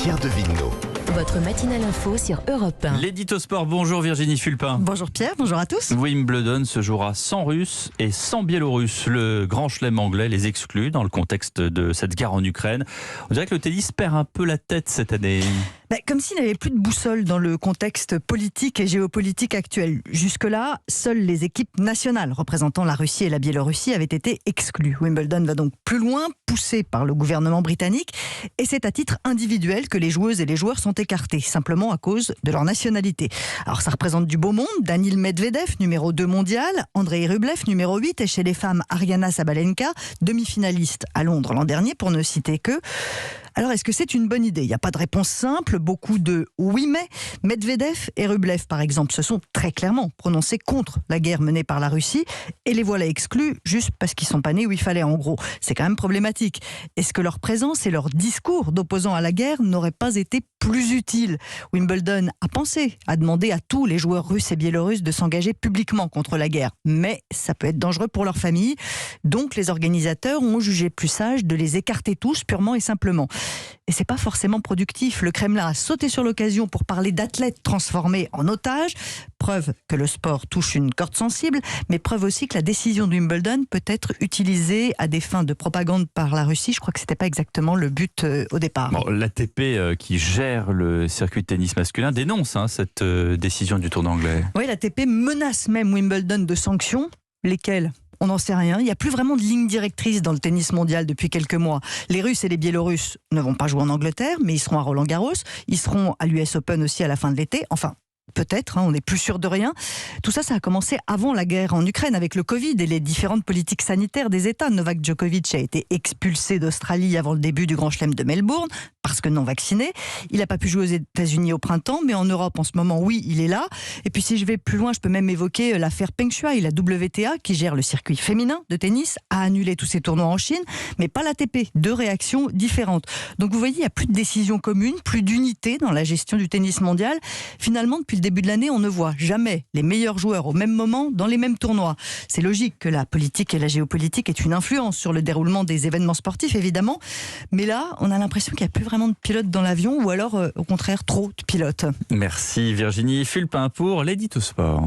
Pierre de Villeneuve. Votre matinale info sur Europe 1. L'édito sport, bonjour Virginie Fulpin. Bonjour Pierre, bonjour à tous. Wimbledon se jouera sans Russes et sans Biélorusses. Le grand chelem anglais les exclut dans le contexte de cette guerre en Ukraine. On dirait que le tennis perd un peu la tête cette année. Comme s'il n'y avait plus de boussole dans le contexte politique et géopolitique actuel. Jusque-là, seules les équipes nationales représentant la Russie et la Biélorussie avaient été exclues. Wimbledon va donc plus loin, poussé par le gouvernement britannique. Et c'est à titre individuel que les joueuses et les joueurs sont écartés, simplement à cause de leur nationalité. Alors ça représente du beau monde. Daniil Medvedev, numéro 2 mondial. Andrei Rublev, numéro 8. Et chez les femmes, Ariana Sabalenka, demi-finaliste à Londres l'an dernier, pour ne citer que. Alors, est-ce que c'est une bonne idée ? Il n'y a pas de réponse simple, beaucoup de oui mais. Medvedev et Rublev, par exemple, se sont très clairement prononcés contre la guerre menée par la Russie et les voilà exclus juste parce qu'ils ne sont pas nés où il fallait, en gros. C'est quand même problématique. Est-ce que leur présence et leur discours d'opposants à la guerre n'auraient pas été plus utiles ? Wimbledon a pensé à demander à tous les joueurs russes et biélorusses de s'engager publiquement contre la guerre. Mais ça peut être dangereux pour leur famille. Donc, les organisateurs ont jugé plus sage de les écarter tous, purement et simplement. Et c'est pas forcément productif. Le Kremlin a sauté sur l'occasion pour parler d'athlètes transformés en otages. Preuve que le sport touche une corde sensible, mais preuve aussi que la décision de Wimbledon peut être utilisée à des fins de propagande par la Russie. Je crois que c'était pas exactement le but au départ. Bon, l'ATP qui gère le circuit de tennis masculin dénonce cette décision du tournoi anglais. Oui, l'ATP menace même Wimbledon de sanctions. Lesquelles ? On n'en sait rien. Il n'y a plus vraiment de ligne directrice dans le tennis mondial depuis quelques mois. Les Russes et les Biélorusses ne vont pas jouer en Angleterre, mais ils seront à Roland-Garros. Ils seront à l'US Open aussi à la fin de l'été. Enfin, peut-être, on n'est plus sûr de rien. Tout ça, ça a commencé avant la guerre en Ukraine, avec le Covid et les différentes politiques sanitaires des États. Novak Djokovic a été expulsé d'Australie avant le début du Grand Chelem de Melbourne, parce que non vacciné. Il n'a pas pu jouer aux États-Unis au printemps, mais en Europe, en ce moment, oui, il est là. Et puis, si je vais plus loin, je peux même évoquer l'affaire Peng Shuai. La WTA, qui gère le circuit féminin de tennis, a annulé tous ses tournois en Chine, mais pas l'ATP. Deux réactions différentes. Donc, vous voyez, il n'y a plus de décision commune, plus d'unité dans la gestion du tennis mondial. Finalement, depuis le début de l'année, on ne voit jamais les meilleurs joueurs au même moment dans les mêmes tournois. C'est logique que la politique et la géopolitique aient une influence sur le déroulement des événements sportifs, évidemment. Mais là, on a l'impression qu'il n'y a plus vraiment de pilotes dans l'avion, ou alors, au contraire, trop de pilotes. Merci Virginie Fulpin pour l'édito sport.